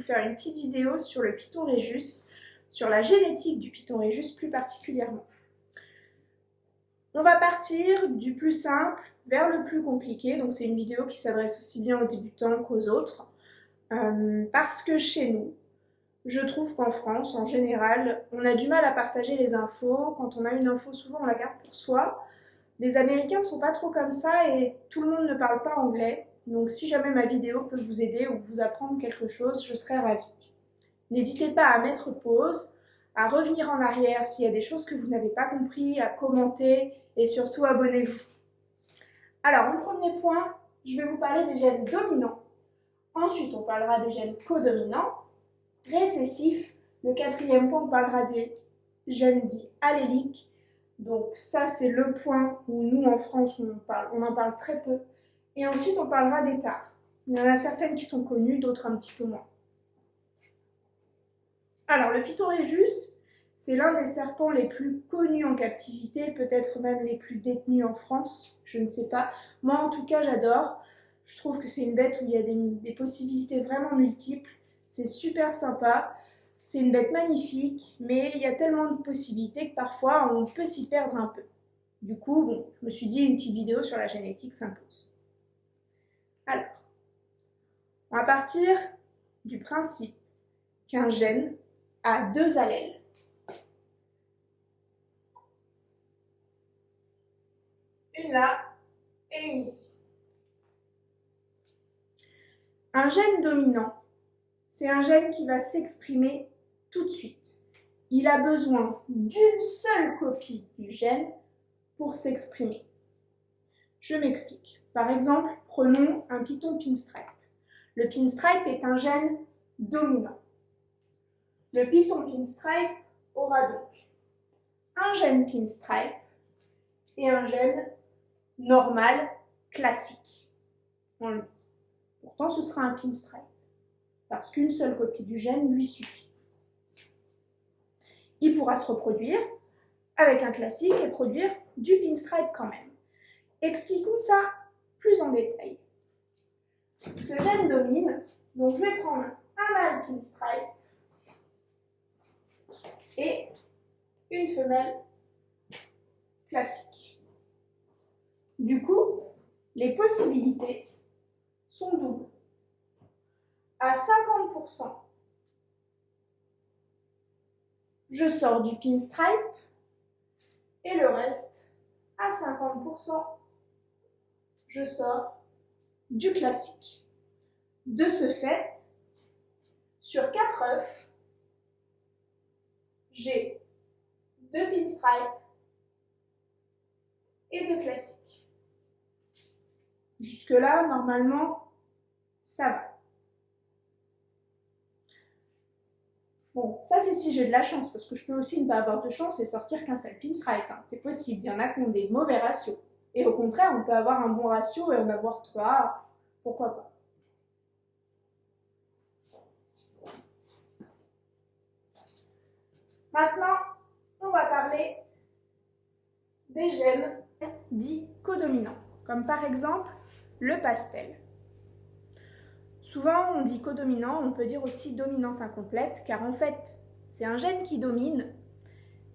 faire une petite vidéo sur le Python Rhésus, sur la génétique du Python Rhésus plus particulièrement. On va partir du plus simple vers le plus compliqué, donc c'est une vidéo qui s'adresse aussi bien aux débutants qu'aux autres, parce que chez nous, je trouve qu'en France, en général, on a du mal à partager les infos. Quand on a une info, souvent on la garde pour soi. Les Américains ne sont pas trop comme ça et tout le monde ne parle pas anglais. Donc si jamais ma vidéo peut vous aider ou vous apprendre quelque chose, je serai ravie. N'hésitez pas à mettre pause, à revenir en arrière s'il y a des choses que vous n'avez pas compris, à commenter et surtout abonnez-vous. Alors, en premier point, je vais vous parler des gènes dominants. Ensuite, on parlera des gènes codominants, récessifs. Le quatrième point, on parlera des gènes dits alléliques. Donc ça, c'est le point où nous, en France, on en parle très peu. Et ensuite, on parlera des tares. Il y en a certaines qui sont connues, d'autres un petit peu moins. Alors, le Python Rhésus, c'est l'un des serpents les plus connus en captivité, peut-être même les plus détenus en France, je ne sais pas. Moi, en tout cas, j'adore. Je trouve que c'est une bête où il y a des possibilités vraiment multiples. C'est super sympa. C'est une bête magnifique, mais il y a tellement de possibilités que parfois on peut s'y perdre un peu. Du coup, bon, je me suis dit une petite vidéo sur la génétique s'impose. Alors, on va partir du principe qu'un gène a deux allèles. Une là et une ici. Un gène dominant, c'est un gène qui va s'exprimer tout de suite. Il a besoin d'une seule copie du gène pour s'exprimer. Je m'explique. Par exemple, prenons un python pinstripe. Le pinstripe est un gène dominant. Le python pinstripe aura donc un gène pinstripe et un gène normal classique en lui. Pourtant, ce sera un pinstripe parce qu'une seule copie du gène lui suffit. Il pourra se reproduire avec un classique et produire du pinstripe quand même. Expliquons ça plus en détail. Ce gène domine, donc je vais prendre un mâle pinstripe et une femelle classique. Du coup, les possibilités sont doubles. À 50%, je sors du pinstripe et le reste, à 50%, je sors du classique. De ce fait, sur 4 œufs, j'ai 2 pinstripes et 2 classiques. Jusque-là, normalement, ça va. Bon, ça c'est si j'ai de la chance, parce que je peux aussi ne pas avoir de chance et sortir qu'un seul pinstripe. C'est possible, il y en a qui ont des mauvais ratios. Et au contraire, on peut avoir un bon ratio et en avoir 3, pourquoi pas. Maintenant, on va parler des gènes dits codominants, comme par exemple le pastel. Souvent, on dit codominant, on peut dire aussi dominance incomplète, car en fait, c'est un gène qui domine,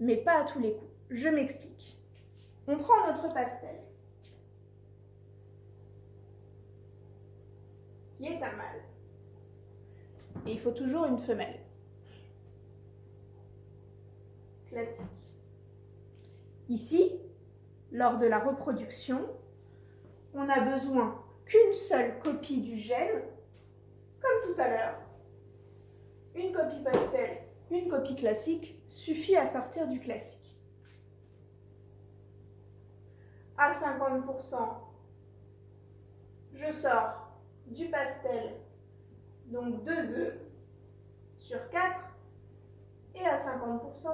mais pas à tous les coups. Je m'explique. On prend notre pastel, qui est un mâle, et il faut toujours une femelle. Classique. Ici, lors de la reproduction, on n'a besoin qu'une seule copie du gène, comme tout à l'heure. Une copie pastel, une copie classique suffit à sortir du classique. À 50%, je sors du pastel, donc 2 œufs sur 4, et à 50%,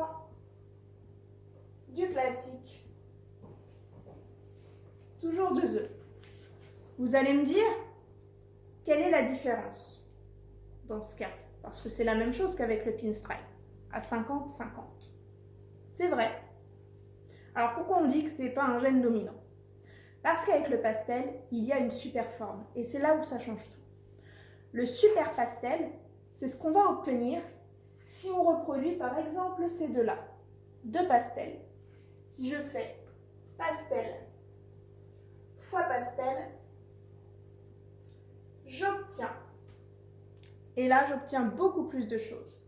du classique, toujours 2 œufs. Vous allez me dire, quelle est la différence dans ce cas? Parce que c'est la même chose qu'avec le pinstripe, à 50-50. C'est vrai. Alors pourquoi on dit que ce n'est pas un gène dominant? Parce qu'avec le pastel, il y a une super forme, et c'est là où ça change tout. Le super pastel, c'est ce qu'on va obtenir si on reproduit par exemple ces deux-là, deux pastels. Si je fais pastel fois pastel, j'obtiens, et là j'obtiens beaucoup plus de choses,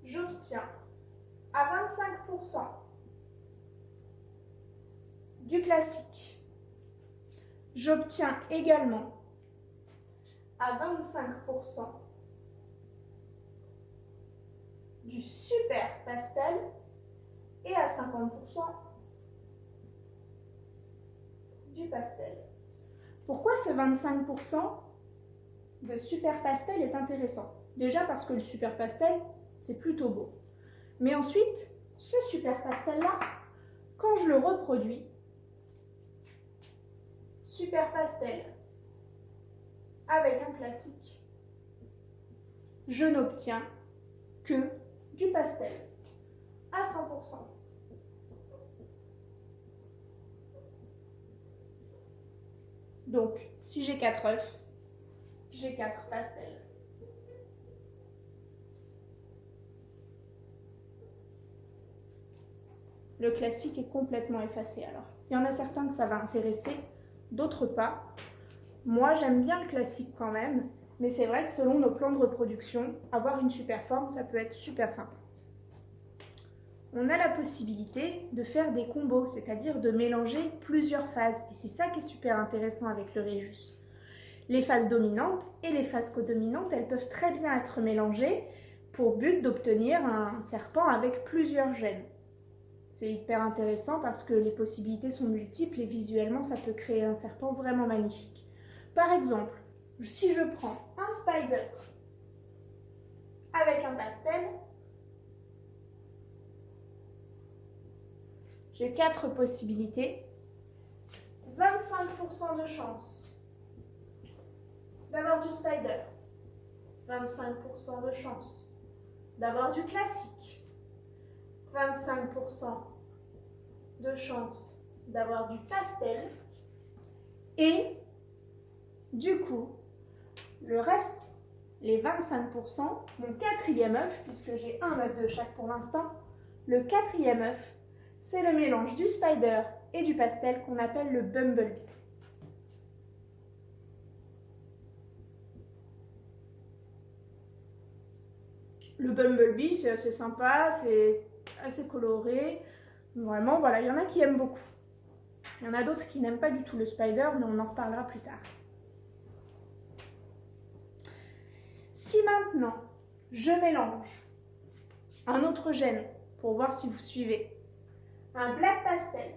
j'obtiens à 25% du classique. J'obtiens également à 25% du super pastel et à 50% du pastel. Pourquoi ce 25% de super pastel est intéressant? Déjà parce que le super pastel, c'est plutôt beau. Mais ensuite, ce super pastel-là, quand je le reproduis, super pastel avec un classique, je n'obtiens que du pastel à 100%. Donc, si j'ai 4 œufs, j'ai 4 pastels. Le classique est complètement effacé alors. Il y en a certains que ça va intéresser, d'autres pas. Moi, j'aime bien le classique quand même, mais c'est vrai que selon nos plans de reproduction, avoir une super forme, ça peut être super sympa. On a la possibilité de faire des combos, c'est-à-dire de mélanger plusieurs phases. Et c'est ça qui est super intéressant avec le Rhésus. Les phases dominantes et les phases codominantes, elles peuvent très bien être mélangées pour but d'obtenir un serpent avec plusieurs gènes. C'est hyper intéressant parce que les possibilités sont multiples et visuellement, ça peut créer un serpent vraiment magnifique. Par exemple, si je prends un spider avec un pastel, j'ai 4 possibilités, 25% de chance d'avoir du spider, 25% de chance d'avoir du classique, 25% de chance d'avoir du pastel et du coup, le reste, les 25%, mon quatrième œuf, puisque j'ai un œuf de chaque pour l'instant, le quatrième œuf, c'est le mélange du spider et du pastel qu'on appelle le bumblebee. Le bumblebee, c'est assez sympa, c'est assez coloré. Vraiment, voilà, il y en a qui aiment beaucoup. Il y en a d'autres qui n'aiment pas du tout le spider, mais on en reparlera plus tard. Si maintenant, je mélange un autre gène, pour voir si vous suivez, un black pastel,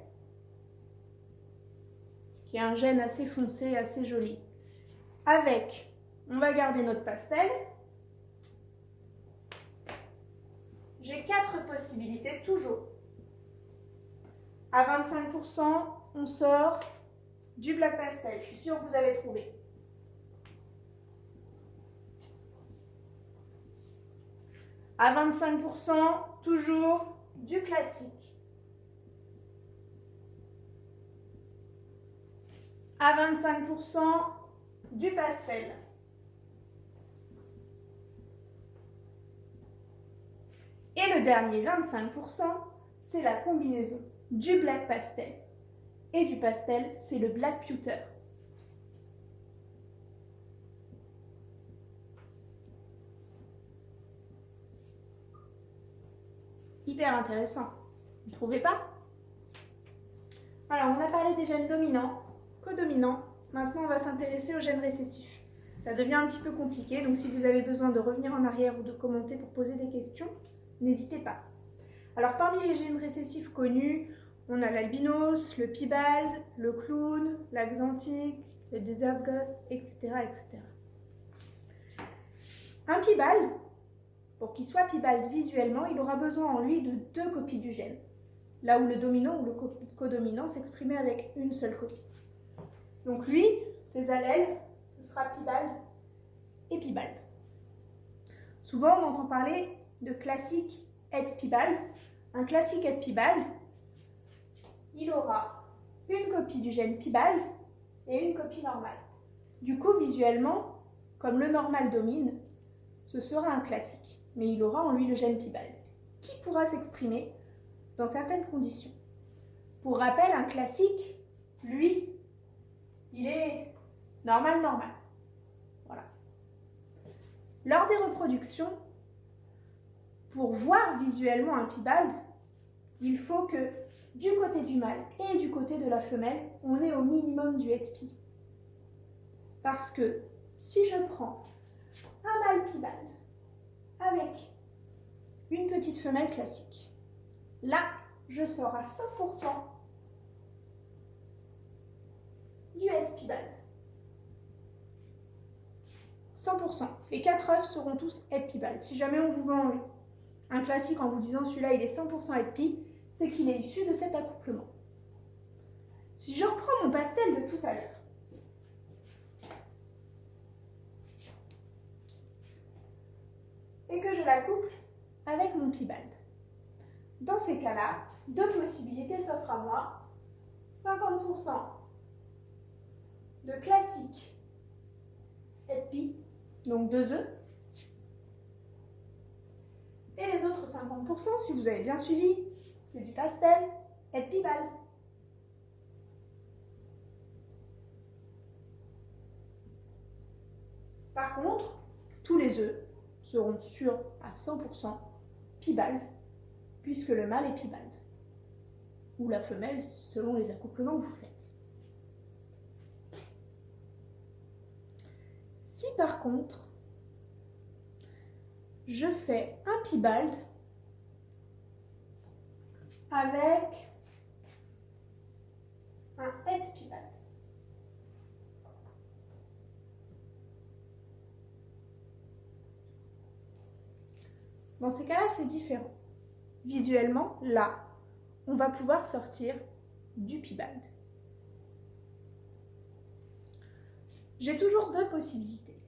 qui est un gène assez foncé, assez joli, avec, on va garder notre pastel, j'ai 4 possibilités toujours. À 25%, on sort du black pastel. Je suis sûre que vous avez trouvé. À 25%, toujours du classique. À 25%, du pastel. Et le dernier 25%, c'est la combinaison du black pastel et du pastel, c'est le black pewter. Hyper intéressant, vous ne trouvez pas? Alors, on a parlé des gènes dominants, codominants. Maintenant, on va s'intéresser aux gènes récessifs. Ça devient un petit peu compliqué, donc si vous avez besoin de revenir en arrière ou de commenter pour poser des questions, n'hésitez pas. Alors, parmi les gènes récessifs connus, on a l'albinos, le piebald, le clown, l'axanthique, le desert ghost, etc., etc. Un piebald, pour qu'il soit piebald visuellement, il aura besoin en lui de 2 copies du gène, là où le dominant ou le codominant s'exprimait avec une seule copie. Donc lui, ses allèles, ce sera piebald et piebald. Souvent, on entend parler de classique et piebald. Un classique et piebald, il aura une copie du gène piebald et une copie normale. Du coup, visuellement, comme le normal domine, ce sera un classique, mais il aura en lui le gène PIBALD, qui pourra s'exprimer dans certaines conditions. Pour rappel, un classique, lui, il est normal. Voilà. Lors des reproductions, pour voir visuellement un PIBALD, il faut que du côté du mâle et du côté de la femelle, on ait au minimum du HETP. Parce que si je prends un mâle PIBALD avec une petite femelle classique, là, je sors à 100% du het PIBALD. 100%. Les 4 œufs seront tous het PIBALD. Si jamais on vous vend un classique en vous disant celui-là il est 100% het pi, c'est qu'il est issu de cet accouplement. Si je reprends mon pastel de tout à l'heure, et que je l'accouple avec mon PIBALD, dans ces cas-là, deux possibilités s'offrent à moi. 50% de classique het pi, donc 2 œufs, et les autres 50%, si vous avez bien suivi, c'est du pastel het PIBALD. Par contre, tous les œufs seront sûrs à 100% PIBALD, puisque le mâle est PIBALD, ou la femelle, selon les accouplements que vous faites. Si par contre, je fais un PIBALD avec un het PIBALD, dans ces cas-là, c'est différent. Visuellement, là, on va pouvoir sortir du PIBALD. J'ai toujours deux possibilités.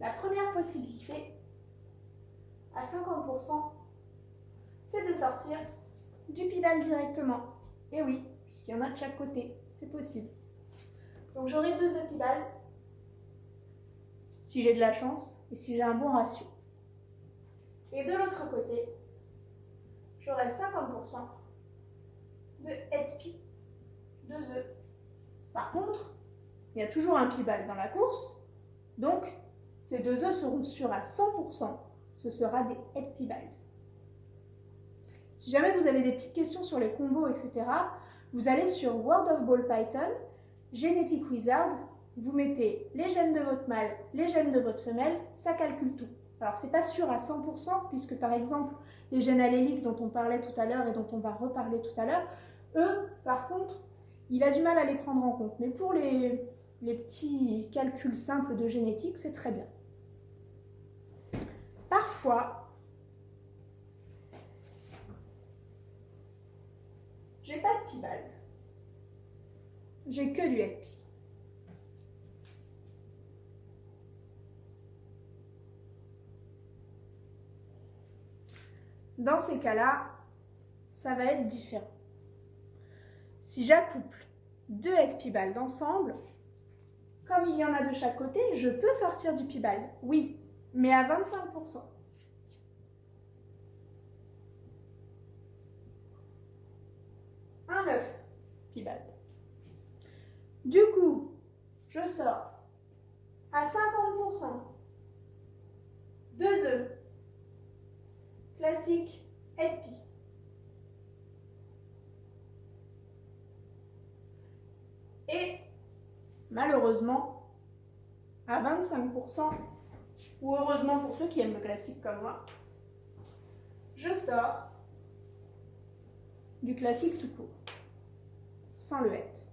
La première possibilité, à 50%, c'est de sortir du PIBALD directement. Et oui, puisqu'il y en a de chaque côté, c'est possible. Donc j'aurai 2 œufs PIBALD, si j'ai de la chance et si j'ai un bon ratio. Et de l'autre côté, j'aurai 50% de het pi, 2 œufs. Par contre, il y a toujours un PIBALD dans la course, donc ces 2 œufs seront sûrs à 100%, ce sera des het PIBALD. Si jamais vous avez des petites questions sur les combos, etc., vous allez sur World of Ball Python, Genetic Wizard, vous mettez les gènes de votre mâle, les gènes de votre femelle, ça calcule tout. Alors, ce n'est pas sûr à 100%, puisque par exemple, les gènes alléliques dont on parlait tout à l'heure et dont on va reparler tout à l'heure, eux, par contre, il a du mal à les prendre en compte. Mais pour les petits calculs simples de génétique, c'est très bien. Parfois, j'ai pas de PIBALD. J'ai que du het pi. Dans ces cas-là, ça va être différent. Si j'accouple 2 het PIBALD ensemble, comme il y en a de chaque côté, je peux sortir du PIBALD, oui, mais à 25%. Un œuf PIBALD. Du coup, je sors à 50% 2 œufs classique het pi. Et malheureusement, à 25%, ou heureusement pour ceux qui aiment le classique comme moi, je sors du classique tout court, sans le het.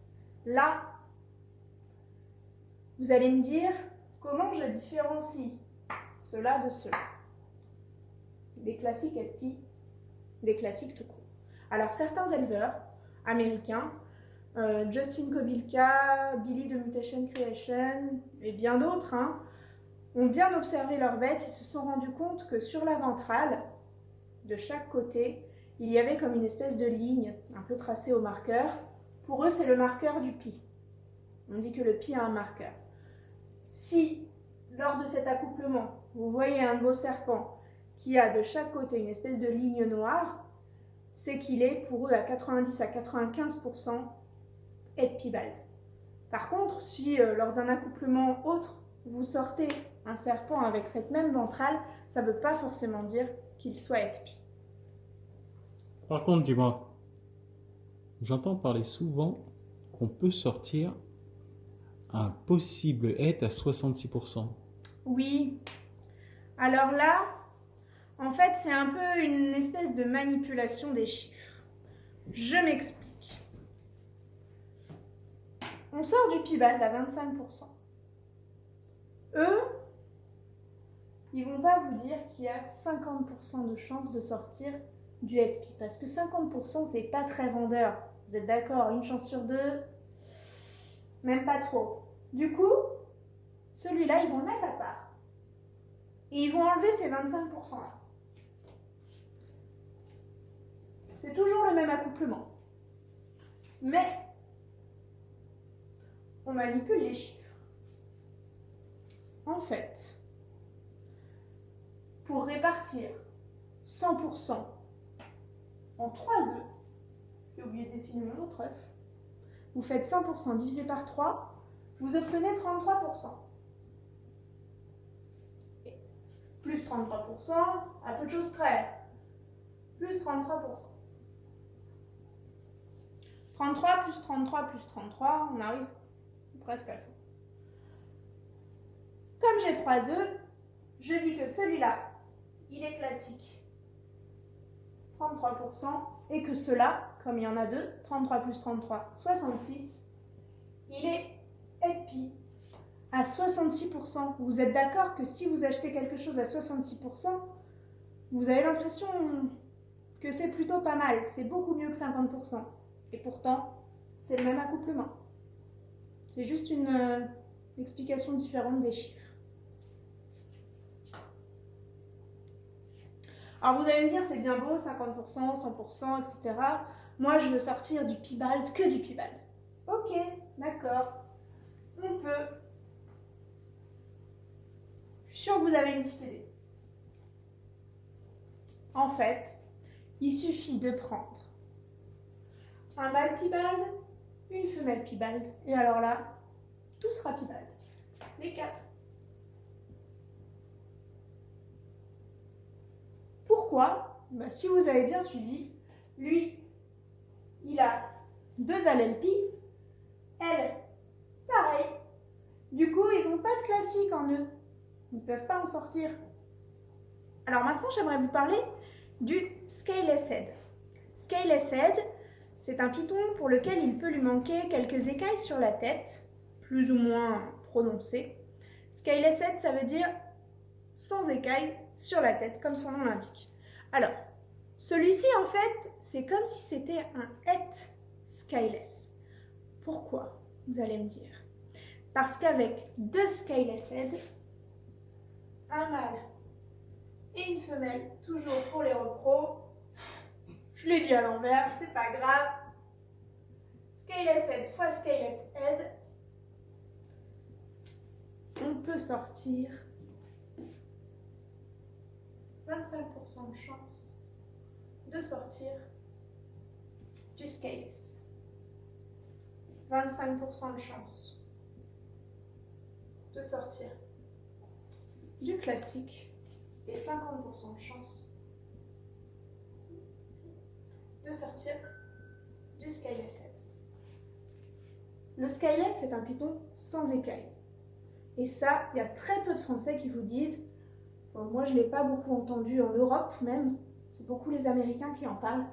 Là, vous allez me dire comment je différencie cela de cela. Des classiques het pi, des classiques tout court. Alors certains éleveurs américains, Justin Kobilka, Billy de Mutation Creation et bien d'autres, ont bien observé leurs bêtes et se sont rendus compte que sur la ventrale, de chaque côté, il y avait comme une espèce de ligne un peu tracée au marqueur. Pour eux, c'est le marqueur du pi. On dit que le pi a un marqueur. Si lors de cet accouplement, vous voyez un de vos serpents qui a de chaque côté une espèce de ligne noire, c'est qu'il est pour eux à 90 à 95% Edpibald. Par contre, si lors d'un accouplement autre, vous sortez un serpent avec cette même ventrale, ça ne veut pas forcément dire qu'il soit Edpi. Par contre, dis-moi, j'entends parler souvent qu'on peut sortir un possible het à 66%. Oui. Alors là, en fait, c'est un peu une espèce de manipulation des chiffres. Je m'explique. On sort du Pibald à 25%. Eux, ils vont pas vous dire qu'il y a 50% de chances de sortir du Edpi, parce que 50% c'est pas très vendeur. Vous êtes d'accord? Une chance sur deux, même pas trop. Du coup, celui-là, ils vont le mettre à part. Et ils vont enlever ces 25% là. C'est toujours le même accouplement. Mais on manipule les chiffres. En fait, pour répartir 100% en 3 œufs, j'ai oublié de dessiner mon autre œuf, vous faites 100% divisé par 3, vous obtenez 33%. Et plus 33%, à peu de choses près, plus 33%. 33 plus 33 plus 33, on arrive presque à 100. Comme j'ai 3 œufs, je dis que celui-là, il est classique, 33%, et que ceux-là, comme il y en a deux, 33 plus 33, 66, il est Edpi à 66%. Vous êtes d'accord que si vous achetez quelque chose à 66%, vous avez l'impression que c'est plutôt pas mal, c'est beaucoup mieux que 50%. Et pourtant, c'est le même accouplement. C'est juste une explication différente des chiffres. Alors vous allez me dire, c'est bien beau, 50%, 100%, etc. Moi, je veux sortir du Pibald, que du Pibald. Ok, d'accord. On peut. Je suis sûre que vous avez une petite idée. En fait, il suffit de prendre un mâle Pibald, une femelle Pibald, et alors là, tout sera Pibald. Les 4. Pourquoi? Si vous avez bien suivi, lui, il a 2 allèles pi, elle, pareil. Du coup, ils n'ont pas de classique en eux. Ils ne peuvent pas en sortir. Alors maintenant, j'aimerais vous parler du Scaleless Head. Scaleless Head, c'est un python pour lequel il peut lui manquer quelques écailles sur la tête, plus ou moins prononcées. Scaleless Head, ça veut dire sans écailles sur la tête, comme son nom l'indique. Alors, celui-ci, en fait, c'est comme si c'était un het scaleless. Pourquoi? Vous allez me dire. Parce qu'avec 2 Scaleless Head, un mâle et une femelle, toujours pour les repros, je l'ai dit à l'envers, c'est pas grave. Scaleless Head fois Scaleless Head, on peut sortir 25% de chance de sortir du Scaleless. 25% de chance de sortir du classique et 50% de chance de sortir du Scaleless Head. Le Scaleless, c'est un python sans écailles. Et ça, il y a très peu de Français qui vous disent, moi je ne l'ai pas beaucoup entendu en Europe même, c'est beaucoup les Américains qui en parlent,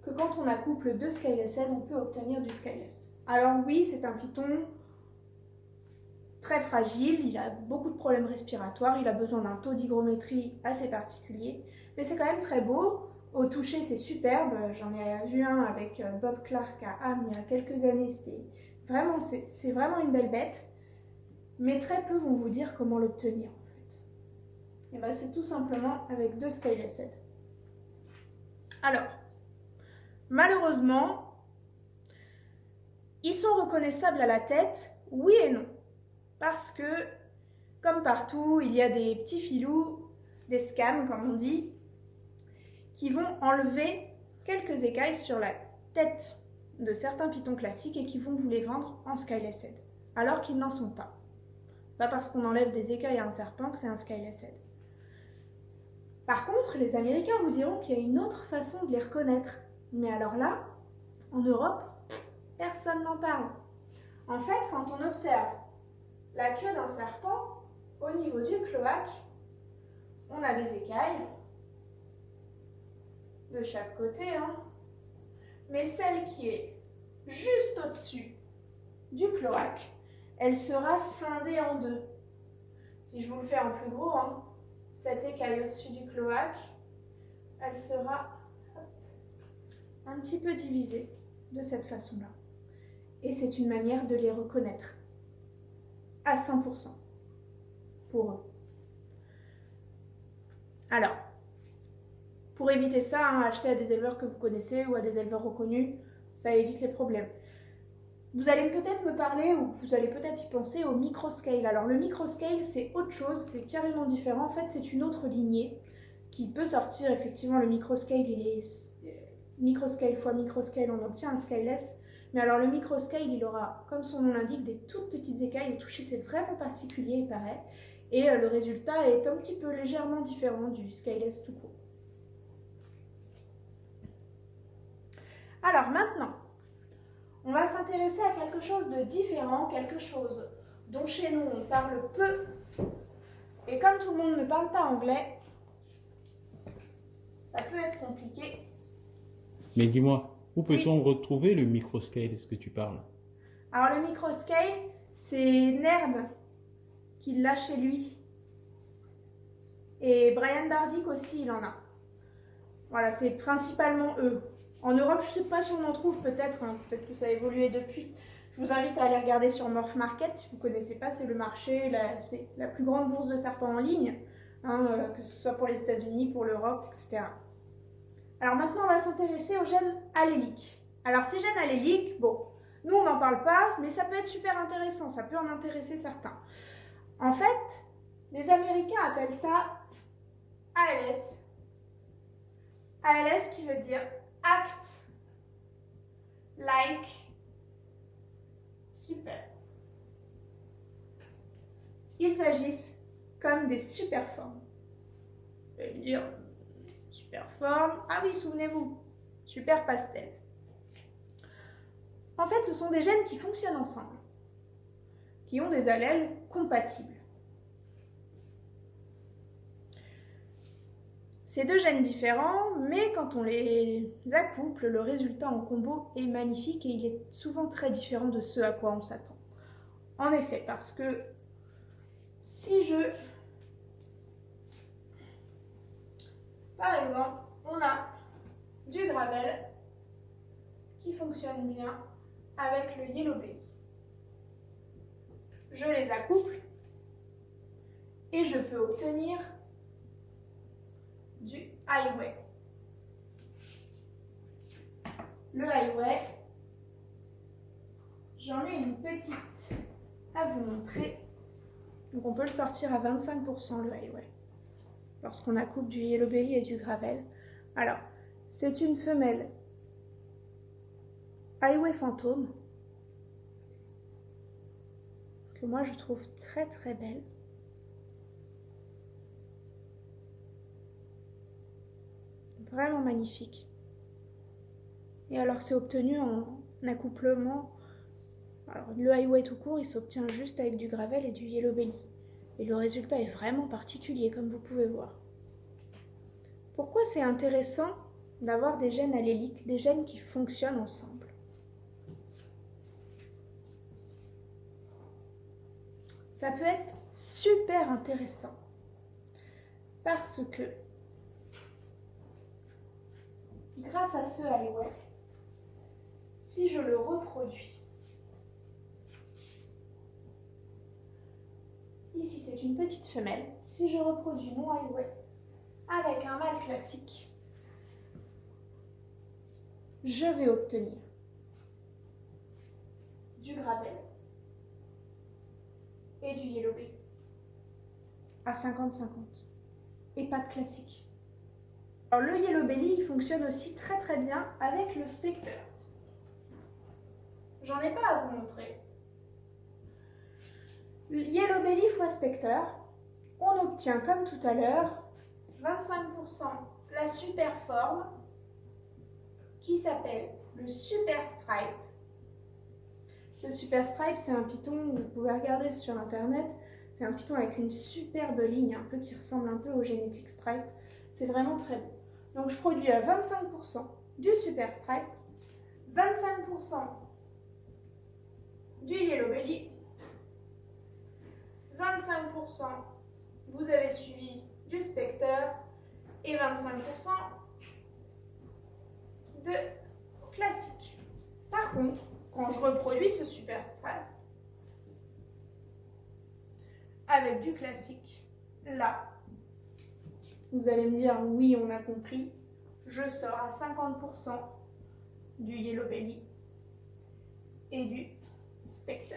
que quand on accouple 2 Scaleless Head, on peut obtenir du Scaleless. Alors oui, c'est un python très fragile, il a beaucoup de problèmes respiratoires, il a besoin d'un taux d'hygrométrie assez particulier, mais c'est quand même très beau. Au toucher, c'est superbe. J'en ai vu un avec Bob Clark à Ham il y a quelques années. C'est vraiment une belle bête, mais très peu vont vous dire comment l'obtenir en fait. Et ben, c'est tout simplement avec 2 Scaleless Head. Alors, malheureusement, ils sont reconnaissables à la tête, oui et non. Parce que comme partout, il y a des petits filous, des scams comme on dit, qui vont enlever quelques écailles sur la tête de certains pitons classiques et qui vont vous les vendre en skyless head, alors qu'ils n'en sont pas. Pas parce qu'on enlève des écailles à un serpent que c'est un skyless head. Par contre, les Américains vous diront qu'il y a une autre façon de les reconnaître. Mais alors là, en Europe, personne n'en parle. En fait, quand on observe la queue d'un serpent, au niveau du cloaque, on a des écailles de chaque côté, hein. Mais celle qui est juste au-dessus du cloaque, elle sera scindée en deux. Si je vous le fais en plus gros, hein, cette écaille au-dessus du cloaque, elle sera un petit peu divisée de cette façon-là. Et c'est une manière de les reconnaître à 100% pour eux. Alors, pour éviter ça, hein, achetez à des éleveurs que vous connaissez ou à des éleveurs reconnus, ça évite les problèmes. Vous allez peut-être me parler, ou vous allez peut-être y penser, au microscale. Alors le microscale, c'est autre chose, c'est carrément différent. En fait, c'est une autre lignée qui peut sortir, effectivement, le microscale, il est microscale fois microscale, on obtient un skyless. Mais alors le microscale, il aura, comme son nom l'indique, des toutes petites écailles. Au toucher, c'est vraiment particulier, il paraît. Et le résultat est un petit peu légèrement différent du skyless tout court. Alors maintenant, on va s'intéresser à quelque chose de différent, quelque chose dont chez nous on parle peu. Et comme tout le monde ne parle pas anglais, ça peut être compliqué. Mais dis-moi, où peut-on retrouver le microscale? Est-ce que tu parles? Alors le microscale, c'est Nerd qui l'a chez lui. Et Brian Barzik aussi, il en a. Voilà, c'est principalement eux. En Europe, je ne sais pas si on en trouve, peut-être, hein, peut-être que ça a évolué depuis. Je vous invite à aller regarder sur Morph Market, si vous ne connaissez pas, c'est le marché, c'est la plus grande bourse de serpents en ligne, hein, que ce soit pour les États-Unis, pour l'Europe, etc. Alors maintenant, on va s'intéresser aux gènes alléliques. Alors ces gènes alléliques, bon, nous on n'en parle pas, mais ça peut être super intéressant, ça peut en intéresser certains. En fait, les Américains appellent ça ALS. ALS qui veut dire Act Like Super. Ils agissent comme des superformes. Vous allez me dire, superforme, ah oui, souvenez-vous, super pastel. En fait, ce sont des gènes qui fonctionnent ensemble, qui ont des allèles compatibles. C'est deux gènes différents, mais quand on les accouple, le résultat en combo est magnifique et il est souvent très différent de ce à quoi on s'attend. En effet, parce que si par exemple, on a du gravel qui fonctionne bien avec le yellow belly, je les accouple et je peux obtenir du highway. Le highway, j'en ai une petite à vous montrer. Donc on peut le sortir à 25% le highway lorsqu'on accouple du yellow belly et du gravel. Alors, c'est une femelle highway fantôme que moi je trouve très très belle. Vraiment magnifique. Et alors c'est obtenu en accouplement. Alors le highway tout court, il s'obtient juste avec du gravel et du yellow belly. Et le résultat est vraiment particulier, comme vous pouvez voir. Pourquoi c'est intéressant d'avoir des gènes alléliques, des gènes qui fonctionnent ensemble? Ça peut être super intéressant parce que grâce à ce highway, si je le reproduis, ici c'est une petite femelle, si je reproduis mon highway avec un mâle classique, je vais obtenir du gravel et du yellow belly. à 50-50 et pas de classique. Alors le Yellow Belly il fonctionne aussi très très bien avec le Spectre. J'en ai pas à vous montrer. Yellow Belly x Spectre, on obtient comme tout à l'heure 25% la super forme qui s'appelle le Super Stripe. Le Super Stripe, c'est un python, vous pouvez regarder sur internet, c'est un python avec une superbe ligne, un peu qui ressemble un peu au Genetic Stripe. C'est vraiment très beau. Donc je produis à 25% du Super Stripe, 25% du Yellow Belly, 25% vous avez suivi du Spectre et 25% de classique. Par contre, quand je reproduis ce Super Stripe avec du classique, là, vous allez me dire oui, on a compris, je sors à 50% du Yellow Belly et du Spectre.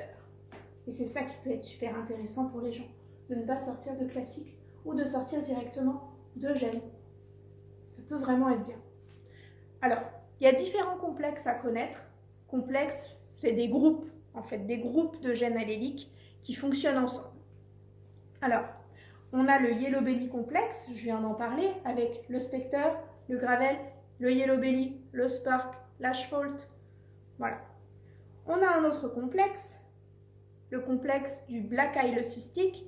Et c'est ça qui peut être super intéressant pour les gens, de ne pas sortir de classique ou de sortir directement de gènes. Ça peut vraiment être bien. Alors, il y a différents complexes à connaître. Complexes, c'est des groupes, en fait, des groupes de gènes alléliques qui fonctionnent ensemble. Alors, on a le Yellow Belly complexe, je viens d'en parler, avec le Spectre, le Gravel, le Yellow Belly, le Spark, l'Ashfault. Voilà. On a un autre complexe, le complexe du Black Isle cystique,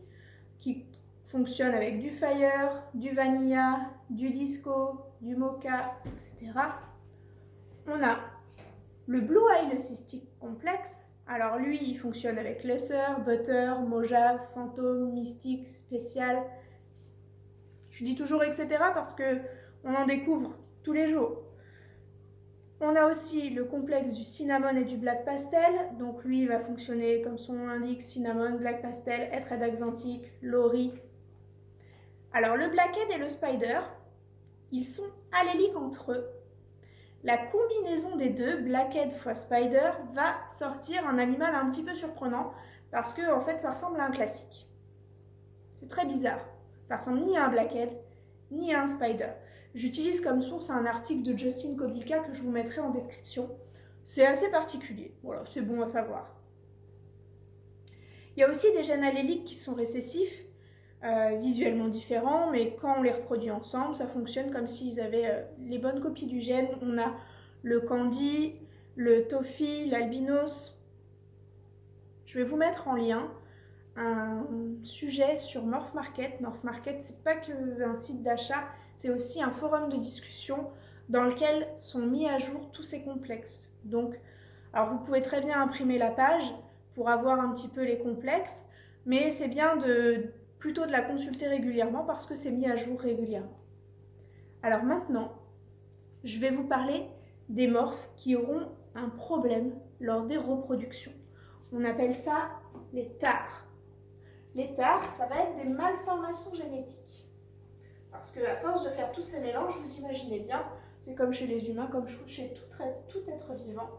qui fonctionne avec du Fire, du Vanilla, du Disco, du Mocha, etc. On a le Blue Isle cystique complexe. Alors lui, il fonctionne avec Lesser, Butter, Mojave, Phantom, Mystique, Spécial. Je dis toujours etc. parce qu'on en découvre tous les jours. On a aussi le complexe du Cinnamon et du Black Pastel. Donc lui, il va fonctionner comme son nom l'indique, Cinnamon, Black Pastel, Head Axanthique, Lori. Alors le Blackhead et le Spider, ils sont alléliques entre eux. La combinaison des deux, Blackhead x Spider, va sortir un animal un petit peu surprenant parce que en fait ça ressemble à un classique. C'est très bizarre. Ça ressemble ni à un Blackhead ni à un Spider. J'utilise comme source un article de Justin Kobylka que je vous mettrai en description. C'est assez particulier, voilà, c'est bon à savoir. Il y a aussi des gènes alléliques qui sont récessifs, visuellement différents, mais quand on les reproduit ensemble, ça fonctionne comme s'ils avaient les bonnes copies du gène. On a le Candy, le Toffee, l'albinos. Je vais vous mettre en lien un sujet sur Morph Market. Morph Market, c'est pas qu'un site d'achat, c'est aussi un forum de discussion dans lequel sont mis à jour tous ces complexes. Donc, alors vous pouvez très bien imprimer la page pour avoir un petit peu les complexes, mais c'est bien plutôt de la consulter régulièrement parce que c'est mis à jour régulièrement. Alors maintenant, je vais vous parler des morphes qui auront un problème lors des reproductions. On appelle ça les tares. Les tares, ça va être des malformations génétiques. Parce qu'à force de faire tous ces mélanges, vous imaginez bien, c'est comme chez les humains, comme chez tout être vivant,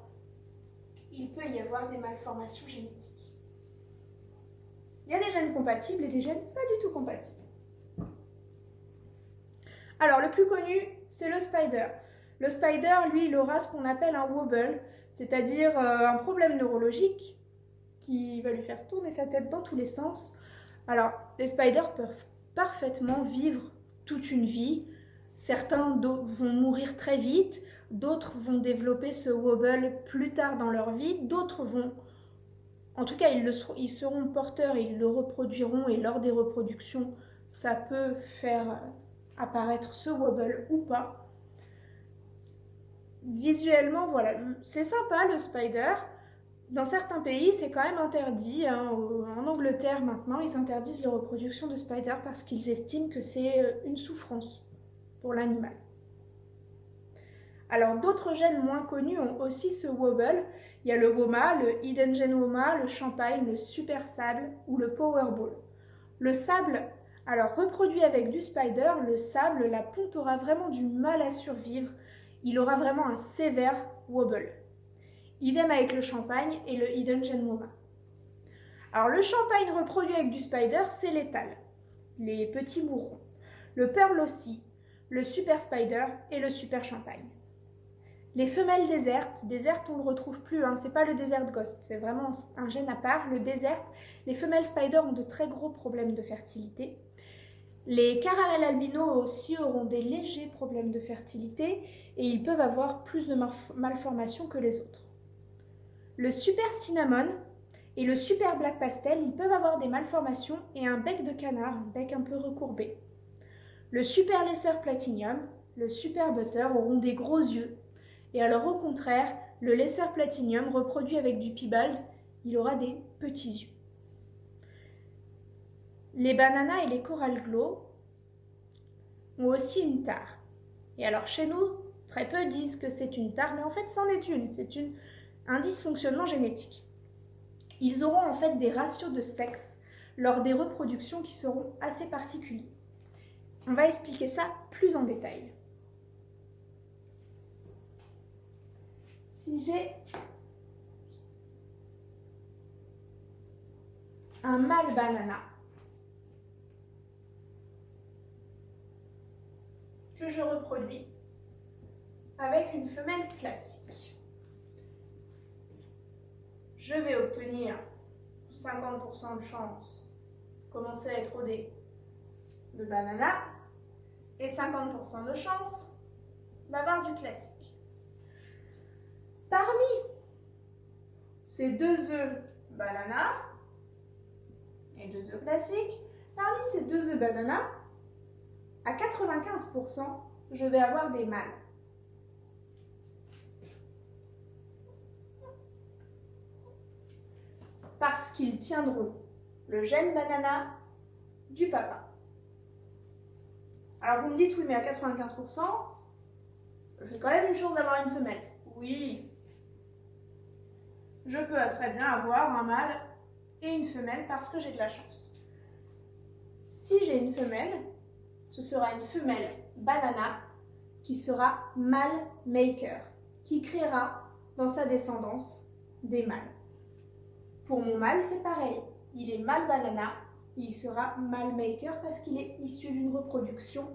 il peut y avoir des malformations génétiques. Il y a des gènes compatibles et des gènes pas du tout compatibles. Alors, le plus connu, c'est le Spider. Le Spider, lui, il aura ce qu'on appelle un wobble, c'est-à-dire un problème neurologique qui va lui faire tourner sa tête dans tous les sens. Alors, les spiders peuvent parfaitement vivre toute une vie. Certains vont mourir très vite, d'autres vont développer ce wobble plus tard dans leur vie, d'autres vont... En tout cas, ils seront porteurs, ils le reproduiront et lors des reproductions, ça peut faire apparaître ce wobble ou pas. Visuellement, voilà, c'est sympa le spider. Dans certains pays, c'est quand même interdit. En Angleterre, maintenant, ils interdisent les reproductions de spider parce qu'ils estiment que c'est une souffrance pour l'animal. Alors, d'autres gènes moins connus ont aussi ce wobble. Il y a le WOMA, le Hidden Gene WOMA, le Champagne, le Super Sable ou le Powerball. Le sable, alors reproduit avec du spider, le sable, la ponte aura vraiment du mal à survivre. Il aura vraiment un sévère wobble. Idem avec le Champagne et le Hidden Gene WOMA. Alors le Champagne reproduit avec du spider, c'est létal. les petits bourrons, le pearl aussi, le super spider et le super champagne. Les femelles désertes on ne le retrouve plus, hein, c'est pas le desert ghost, c'est vraiment un gène à part. Le desert, les femelles spider ont de très gros problèmes de fertilité. Les caramels albinos aussi auront des légers problèmes de fertilité et ils peuvent avoir plus de malformations que les autres. Le super cinnamon et le super black pastel, ils peuvent avoir des malformations et un bec de canard, un bec un peu recourbé. Le super lesser platinum, le super butter auront des gros yeux. Et alors au contraire, le lesser platinum reproduit avec du piebald, il aura des petits yeux. Les bananas et les coral glow ont aussi une tare. Et alors chez nous, très peu disent que c'est une tare, mais en fait c'en est une, c'est un dysfonctionnement génétique. Ils auront en fait des ratios de sexe lors des reproductions qui seront assez particuliers. On va expliquer ça plus en détail. Si j'ai un mâle banana que je reproduis avec une femelle classique, je vais obtenir 50% de chance de commencer à étroder de banana et 50% de chance d'avoir du classique. Parmi ces 2 œufs banana et 2 œufs classiques, parmi ces 2 œufs banana, à 95%, je vais avoir des mâles. Parce qu'ils tiendront le gène banana du papa. Alors vous me dites, oui, mais à 95%, j'ai quand même une chance d'avoir une femelle. Oui, je peux très bien avoir un mâle et une femelle parce que j'ai de la chance. Si j'ai une femelle, ce sera une femelle banana qui sera mâle maker, qui créera dans sa descendance des mâles. Pour mon mâle, c'est pareil. Il est mâle banana, il sera mâle maker parce qu'il est issu d'une reproduction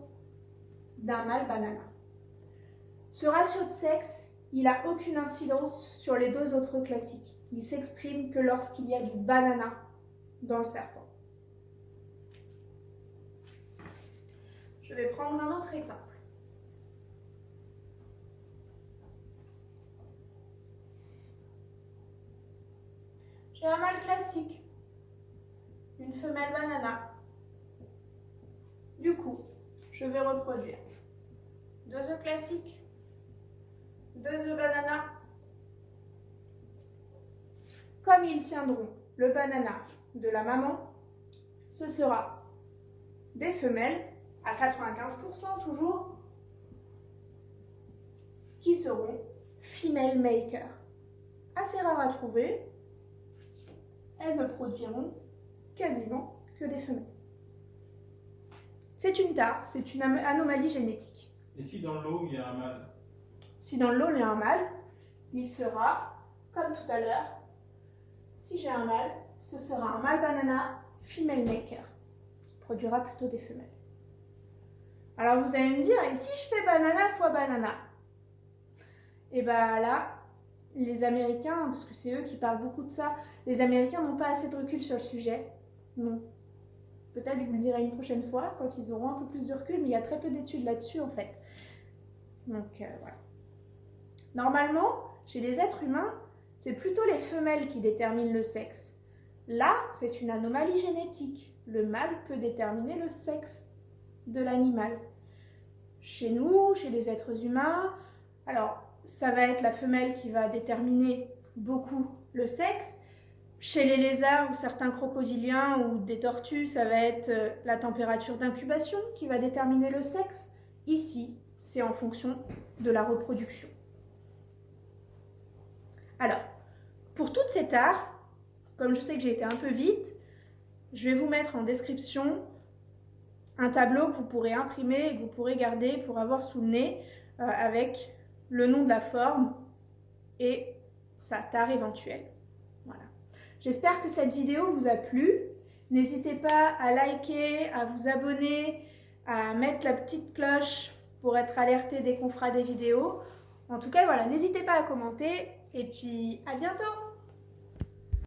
d'un mâle banana. Ce ratio de sexe, il n'a aucune incidence sur les 2 autres classiques. Il s'exprime que lorsqu'il y a du banana dans le serpent. Je vais prendre un autre exemple. J'ai un mâle classique, une femelle banana. Du coup, je vais reproduire 2 œufs classiques, 2 œufs banana. Comme ils tiendront le banana de la maman, ce sera des femelles, à 95% toujours, qui seront female maker. Assez rares à trouver, elles ne produiront quasiment que des femelles. C'est une tare, c'est une anomalie génétique. Et si dans l'eau, il y a un mâle? Si dans l'eau, il y a un mâle, il sera, comme tout à l'heure, si j'ai un mâle, ce sera un mâle banana female maker, qui produira plutôt des femelles. Alors vous allez me dire, et si je fais banana fois banana? Et bien là, les Américains, parce que c'est eux qui parlent beaucoup de ça, les Américains n'ont pas assez de recul sur le sujet. Non. Peut-être je vous le dirai une prochaine fois, quand ils auront un peu plus de recul, mais il y a très peu d'études là-dessus en fait. Donc voilà. Normalement, chez les êtres humains, c'est plutôt les femelles qui déterminent le sexe. Là, c'est une anomalie génétique. Le mâle peut déterminer le sexe de l'animal. Chez nous, chez les êtres humains, alors ça va être la femelle qui va déterminer beaucoup le sexe. Chez les lézards ou certains crocodiliens ou des tortues, ça va être la température d'incubation qui va déterminer le sexe. Ici, c'est en fonction de la reproduction. Alors, pour toutes ces tares, comme je sais que j'ai été un peu vite, je vais vous mettre en description un tableau que vous pourrez imprimer et que vous pourrez garder pour avoir sous le nez avec le nom de la forme et sa tare éventuelle. Voilà. J'espère que cette vidéo vous a plu. N'hésitez pas à liker, à vous abonner, à mettre la petite cloche pour être alerté dès qu'on fera des vidéos. En tout cas, voilà, n'hésitez pas à commenter et puis à bientôt!